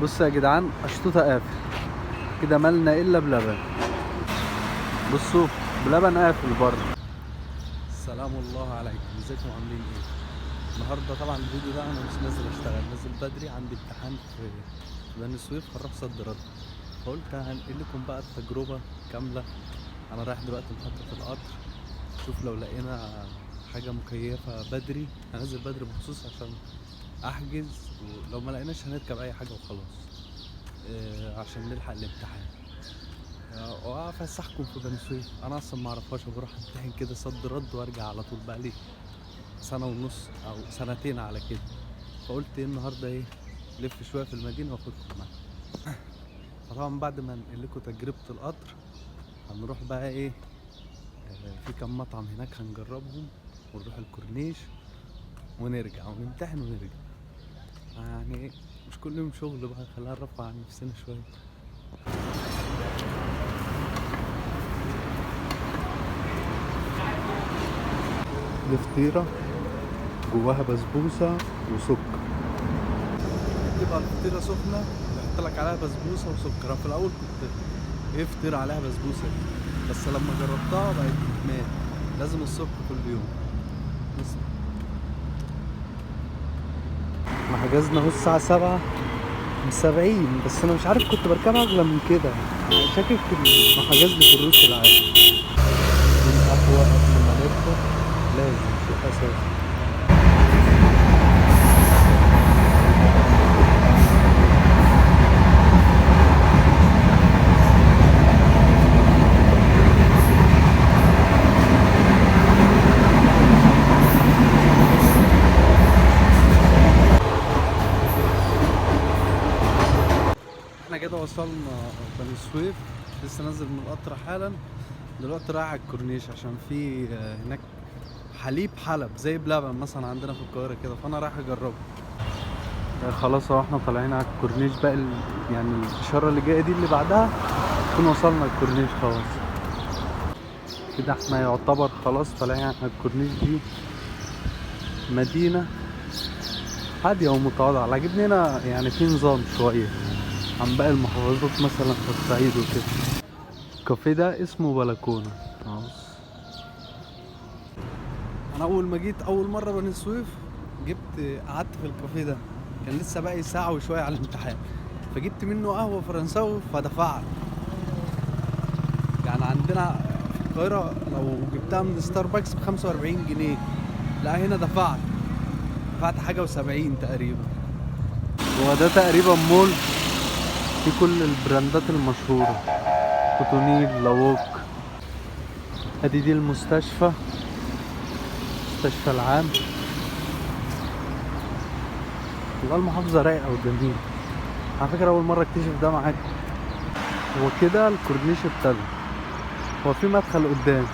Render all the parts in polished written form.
بصوا يا جدعان، اشطوطه قافل كده، مالنا الا بلبن. بصوا، بلبن قافل بره. السلام الله عليكم، ازيكم عاملين ايه؟ النهارده طبعا الفيديو ده انا مش نازل اشتغل، نازل بدري، عندي امتحان في بني سويف، هنروح صد رد. فقلت هنقل لكم بقى التجربه كامله. انا رايح دلوقتي محطه القطر، شوف لو لقينا حاجه مكيفه بدري هنزل بدري مخصوص عشان احجز، ولو ما لقيناش هنركب اي حاجه وخلاص. عشان نلحق الامتحان. وافسحكم في بني سويف، انا اصلا ما اعرفهاش، وبروح امتحن كده صد رد وارجع على طول، بقى لي سنه ونص او سنتين على كده. فقلت ايه النهارده، ايه، لف شويه في المدينه واخدكم معايا. فطبعا بعد ما ننقل لكم تجربه القطر، هنروح بقى ايه، في كام مطعم هناك هنجربهم، ونروح الكورنيش ونرجع ونمتحن ونرجع. يعني مش كل يوم شغل بقى، خلينا نرفع عن نفسنا شويه. دي فطيرة جواها بسبوسة وسكر. تبقى الفطيرة سخنة يحط لك عليها بسبوسة وسكر. أنا في الأول كنت إيه، فطيرة عليها بسبوسة دي، بس لما جربتها بقت إدمان، لازم الصبح كل يوم. بس احنا حجزنا اهو الساعة 7:70، بس أنا مش عارف كنت بركبها أغلى من كده. شاكك إنه حجز لي في الروس العادي. القهوة قبل ما نركب لازم شيء أساسي. احنا كده وصلنا بني سويف، لسه نازل من القطر حالا. دلوقتي رايح على الكورنيش عشان في هناك حليب حلب زي بلبن مثلا عندنا في القاهرة كده، فانا رايح اجربه. خلاص اهو احنا طالعين على الكورنيش بقى، يعني الاشارة اللي جاية دي اللي بعدها نكون وصلنا الكورنيش خلاص. كده احنا يعتبر خلاص طالعين على الكورنيش. دي مدينة هادية ومتواضعة، عجبني هنا، يعني في نظام شوية عن باقي المحافظات مثلا في الصعيد وكده. الكافيه ده اسمه بلكونة. انا اول ما جيت اول مرة بني سويف، قعدت في الكافيه ده، كان لسه باقي ساعة وشوية على الامتحان، فجبت منه قهوة فرنساوي فدفعت. يعني عندنا في القاهرة لو جبتها من ستاربكس ب45 جنيه، لا هنا دفعت حاجة و70 تقريبا. هو ده تقريبا مول في كل البراندات المشهورة، كوتونيل، لاوك. ادي دي المستشفى العام. والله المحافظة رايقة وجميلة على فكرة، أول مرة اكتشف ده معاكم. هو كده الكورنيش ابتدى، هو في مدخل قدام،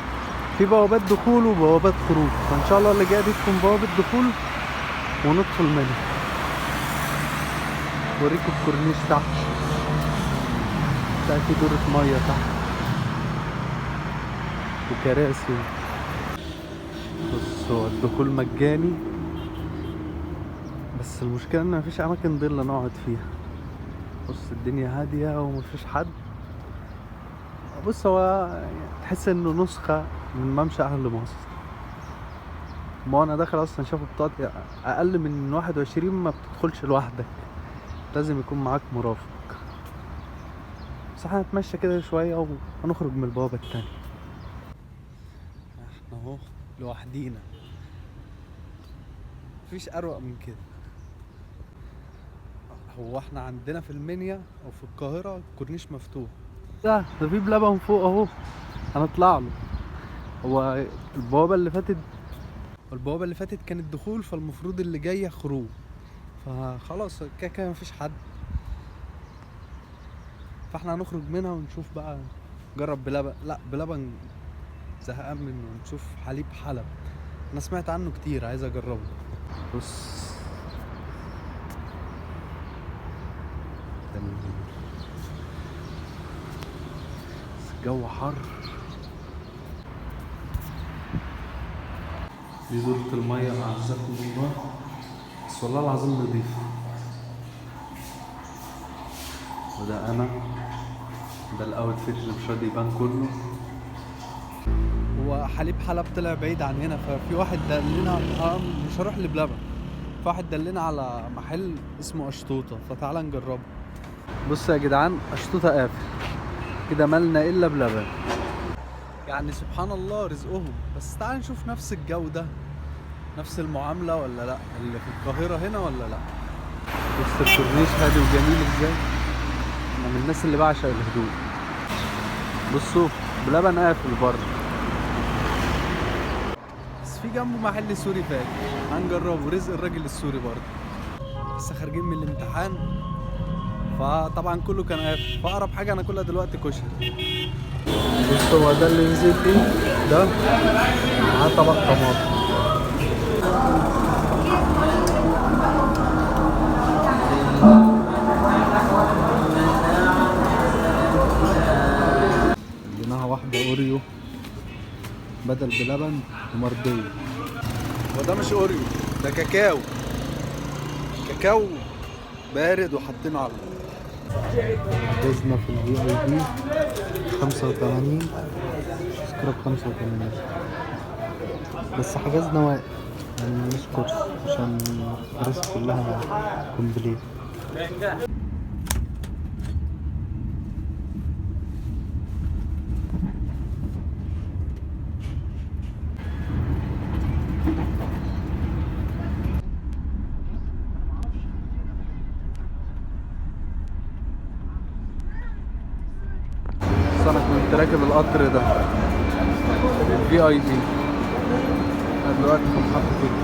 في بوابات دخول وبوابات خروج، فإن شاء الله اللي جاية دي تكون بوابة دخول وندخل منها. وريكم الكورنيش تحت، تلاقي في دورة مية تحت وكراسي. بص، هو الدخول مجاني، بس المشكلة ان مفيش اماكن ضلة نقعد فيها. بص الدنيا هادية ومفيش حد. بص هو تحس انه نسخة من ممشى اهل مصر. ما انا داخل اصلا شافوا بطاقتي اقل من 21 ما بتدخلش لوحدك، لازم يكون معاك مرافق. بس احنا هنتمشى كده شوية وهنخرج من البوابة التانية. احنا اهو لوحدينا، مفيش اروق من كده. هو احنا عندنا في المنيا او في القاهرة الكورنيش مفتوح، ده في بلبن فوق اهو، هنطلع له. هو البوابة اللي فاتت كانت دخول، فالمفروض اللي جاية خروج، فخلاص كده كده مفيش حد، فاحنا هنخرج منها ونشوف بقى. نجرب بلبن، لا بلبن زهقان منه، نشوف حليب حلب، انا سمعت عنه كتير عايز اجربه. بص الجو حر. دي دورة المية أعزكم الله، بس والله العظيم نضيفة. وده انا، ده الاوتفيت اللي مش راضي يبان كله. هو حليب حلب طلع بعيد عن هنا، ففي واحد دلنا مش هروح لبلبن، في واحد دلنا على محل اسمه اشطوطه، فتعالى نجربه. بصوا يا جدعان، اشطوطه قافل كده، مالنا الا بلبن. يعني سبحان الله رزقهم. بس تعال نشوف نفس الجو ده، نفس المعامله ولا لا، اللي في القاهره هنا ولا لا. بص الكورنيش هادي وجميل ازاي. انا من الناس اللي بعشق الهدوء. بصوا بلبن قافل بره، بس في جنبه محل سوري فاتح، هنجربه. رزق الراجل السوري برضه. لسه خارجين من الامتحان، فطبعا كله كان قافل، فاقرب حاجه انا كلها دلوقتي كشري. بص هو ده اللي نزل فيه ده، معاه طبق طماطم. اديناها واحده اوريو بدل بلبن ومرضيه. وده مش اوريو، ده كاكاو، كاكاو بارد وحاطينه على حجزنا في الفي اي بي 85، تذكرة ب85، بس حجزنا واقف يعني مش كرسي عشان الكراسي كلها كومبليت. بس انا كنت راكب القطر ده الفي اي بي، دلوقتي في محطة